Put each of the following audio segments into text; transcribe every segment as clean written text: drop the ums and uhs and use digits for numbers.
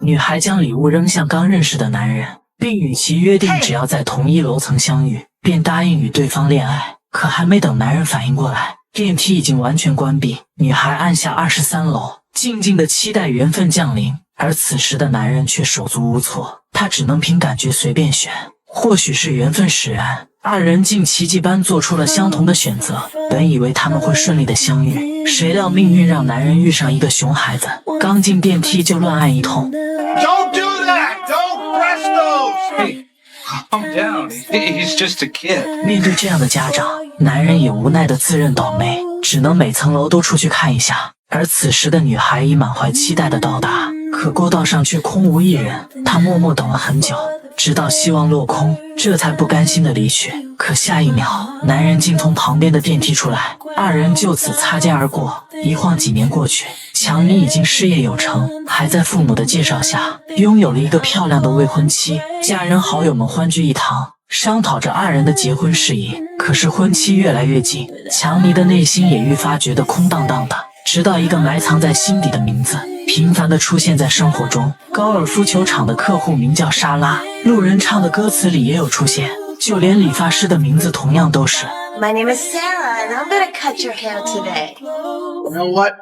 女孩将礼物扔向刚认识的男人，并与其约定只要在同一楼层相遇，便答应与对方恋爱。可还没等男人反应过来，电梯已经完全关闭。女孩按下23楼，静静地期待缘分降临。而此时的男人却手足无措，他只能凭感觉随便选。或许是缘分使然，二人竟奇迹般做出了相同的选择。本以为他们会顺利的相遇，谁料命运让男人遇上一个熊孩子，刚进电梯就乱按一通。Don't do that! Don't press those! Hey, calm down. He's just a kid. 面对这样的家长，男人也无奈的自认倒霉，只能每层楼都出去看一下。而此时的女孩已满怀期待的到达，可过道上却空无一人。她默默等了很久，直到希望落空，这才不甘心的离去。可下一秒，男人竟从旁边的电梯出来，二人就此擦肩而过。一晃几年过去，强尼已经事业有成，还在父母的介绍下拥有了一个漂亮的未婚妻。家人好友们欢聚一堂，商讨着二人的结婚事宜。可是婚期越来越近，强尼的内心也愈发觉得空荡荡的。直到一个埋藏在心底的名字频繁地出现在生活中。高尔夫球场的客户名叫莎拉，路人唱的歌词里也有出现，就连理发师的名字同样都是 My name is Sarah, and I'm gonna cut your hair today. You know what?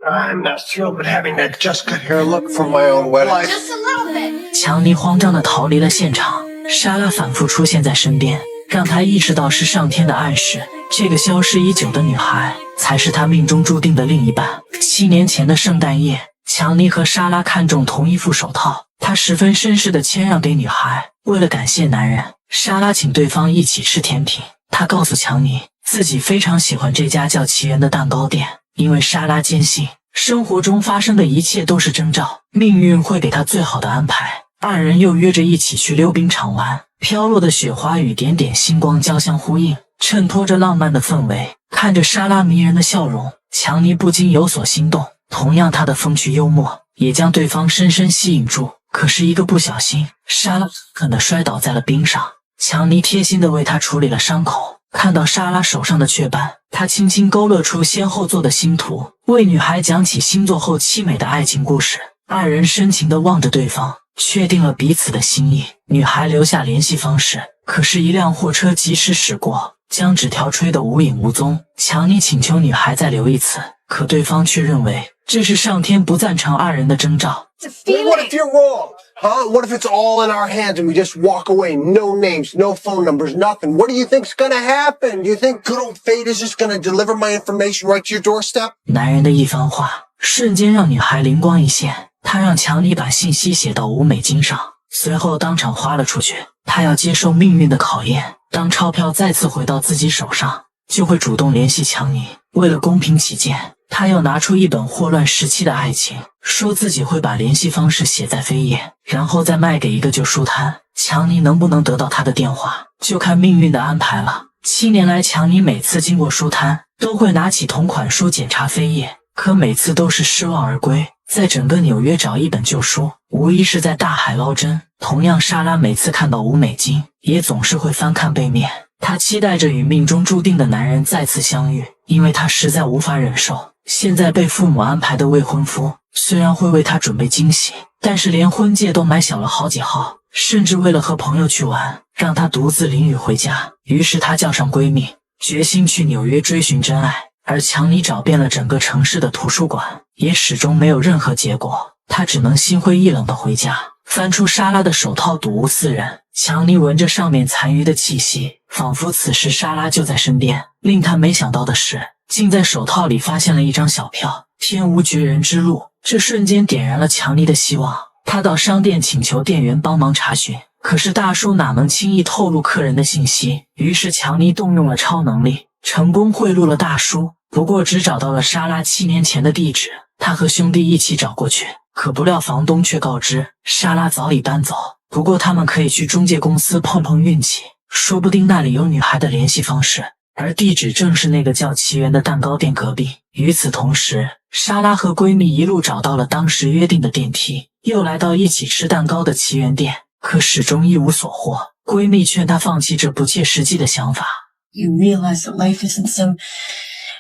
I'm not thrilled with having that just cut hair look for my own wedding. Just a little bit. 强尼慌张地逃离了现场，莎拉反复出现在身边，让他意识到是上天的暗示，这个消失已久的女孩才是他命中注定的另一半。7年前的圣诞夜，强尼和莎拉看中同一副手套，他十分绅士地谦让给女孩。为了感谢男人，莎拉请对方一起吃甜品。他告诉强尼，自己非常喜欢这家叫奇缘的蛋糕店，因为莎拉坚信生活中发生的一切都是征兆，命运会给他最好的安排。二人又约着一起去溜冰场玩，飘落的雪花与点点星光交相呼应，衬托着浪漫的氛围。看着莎拉迷人的笑容，强尼不禁有所心动。同样，他的风趣幽默也将对方深深吸引住。可是一个不小心，莎拉狠地摔倒在了冰上。强尼贴心地为她处理了伤口。看到莎拉手上的雀斑，他轻轻勾勒出先后座的星图，为女孩讲起星座后凄美的爱情故事。二人深情地望着对方，确定了彼此的心意。女孩留下联系方式，可是一辆货车及时驶过，将纸条吹得无影无踪。强尼请求女孩再留一次，可对方却认为这是上天不赞成二人的征兆。What if you're wrong? Huh? What if it's all in our hands and we just walk away? No names, no phone numbers, nothing. What do you think's gonna happen? Do you think good old fate is just gonna deliver my information right to your doorstep? 男人的一番话瞬间让女孩灵光一现，他让强尼把信息写到5美金上，随后当场花了出去。他要接受命运的考验，当钞票再次回到自己手上，就会主动联系强尼。为了公平起见，他又拿出一本霍乱时期的爱情，说自己会把联系方式写在扉页，然后再卖给一个旧书摊。强尼能不能得到他的电话，就看命运的安排了。7年来，强尼每次经过书摊，都会拿起同款书检查扉页，可每次都是失望而归。在整个纽约找一本旧书，无疑是在大海捞针。同样，莎拉每次看到5美金，也总是会翻看背面。她期待着与命中注定的男人再次相遇，因为她实在无法忍受现在被父母安排的未婚夫。虽然会为她准备惊喜，但是连婚戒都买小了好几号，甚至为了和朋友去玩，让她独自淋雨回家。于是她叫上闺蜜，决心去纽约追寻真爱。而强尼找遍了整个城市的图书馆，也始终没有任何结果。他只能心灰意冷地回家，翻出莎拉的手套，睹物思人。强尼闻着上面残余的气息，仿佛此时莎拉就在身边。令他没想到的是，竟在手套里发现了一张小票，天无绝人之路。这瞬间点燃了强尼的希望。他到商店请求店员帮忙查询，可是大叔哪能轻易透露客人的信息。于是强尼动用了超能力，成功贿赂了大叔。不过只找到了莎拉7年前的地址，他和兄弟一起找过去，可不料房东却告知莎拉早已搬走。不过他们可以去中介公司碰碰运气，说不定那里有女孩的联系方式，而地址正是那个叫奇缘的蛋糕店隔壁。与此同时，莎拉和闺蜜一路找到了当时约定的电梯，又来到一起吃蛋糕的奇缘店，可始终一无所获。闺蜜劝她放弃这不切实际的想法。 You realize that life isn't some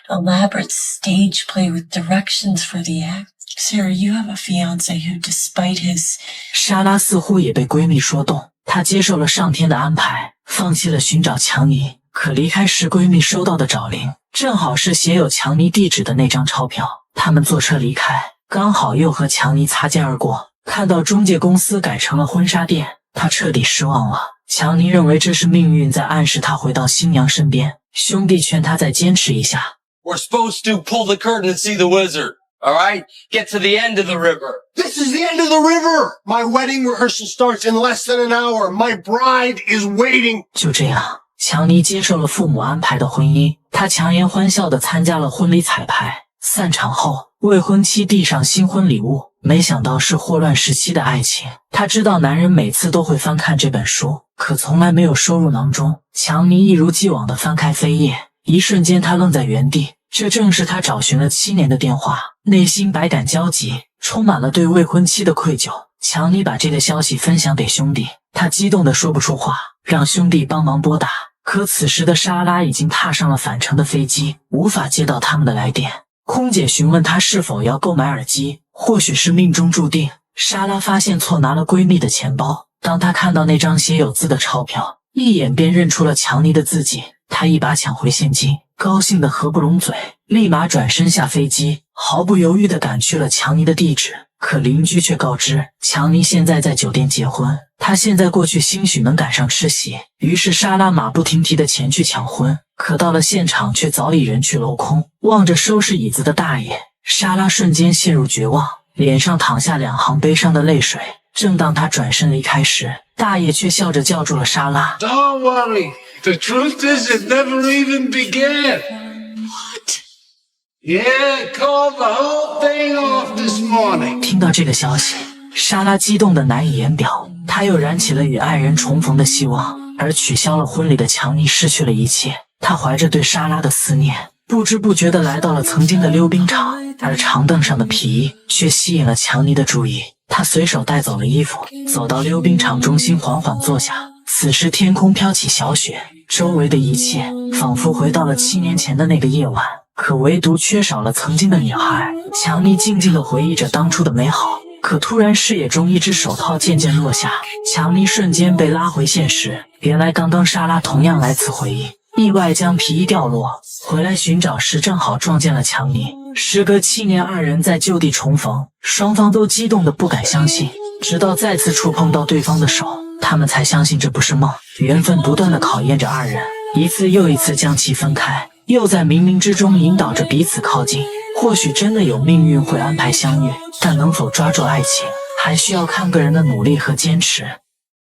elaborate stage play with directions for the act. Sarah, you have a fiance who, despite his... 莎拉似乎也被闺蜜说动，她接受了上天的安排，放弃了寻找强尼。可离开时，闺蜜收到的找零正好是写有强尼地址的那张钞票。他们坐车离开，刚好又和强尼擦肩而过。看到中介公司改成了婚纱店，她彻底失望了。强尼认为这是命运在暗示他回到新娘身边，兄弟劝他再坚持一下。We're supposed to pull the curtain and see the wizard. All right? Get to the end of the river. This is the end of the river. My wedding rehearsal starts in less than an hour. My bride is waiting. 就这样，强尼接受了父母安排的婚姻，他强颜欢笑地参加了婚礼彩排。散场后，未婚妻递上新婚礼物，没想到是霍乱时期的爱情。他知道男人每次都会翻看这本书，可从来没有收入囊中。强尼一如既往地翻开扉页，一瞬间他愣在原地。这正是他找寻了7年的电话，内心百感交集，充满了对未婚妻的愧疚。强尼把这个消息分享给兄弟，他激动得说不出话，让兄弟帮忙拨打。可此时的莎拉已经踏上了返程的飞机，无法接到他们的来电。空姐询问她是否要购买耳机，或许是命中注定。莎拉发现错拿了闺蜜的钱包，当她看到那张写有字的钞票，一眼便认出了强尼的字迹。她一把抢回现金，高兴得合不拢嘴，立马转身下飞机，毫不犹豫地赶去了强尼的地址。可邻居却告知强尼现在在酒店结婚，他现在过去兴许能赶上吃席。于是莎拉马不停蹄地前去抢婚，可到了现场却早已人去楼空。望着收拾椅子的大爷，莎拉瞬间陷入绝望，脸上淌下2行悲伤的泪水。正当她转身离开时，大爷却笑着叫住了莎拉。 Don't worry. The truth is it never even began. What? Yeah, called the whole thing off this morning. 听到这个消息，莎拉激动得难以言表，她又燃起了与爱人重逢的希望。而取消了婚礼的强尼失去了一切，他怀着对莎拉的思念，不知不觉地来到了曾经的溜冰场，而长凳上的皮衣却吸引了强尼的注意。他随手带走了衣服，走到溜冰场中心缓缓坐下。此时天空飘起小雪，周围的一切仿佛回到了7年前的那个夜晚，可唯独缺少了曾经的女孩。强尼静静地回忆着当初的美好，可突然视野中一只手套渐渐落下，强尼瞬间被拉回现实。原来刚刚莎拉同样来此回忆，意外将皮衣掉落，回来寻找时正好撞见了强尼。时隔7年，二人在就地重逢，双方都激动得不敢相信，直到再次触碰到对方的手，他们才相信这不是梦。缘分不断地考验着二人，一次又一次将其分开，又在冥冥之中引导着彼此靠近。或许真的有命运会安排相遇，但能否抓住爱情，还需要看个人的努力和坚持。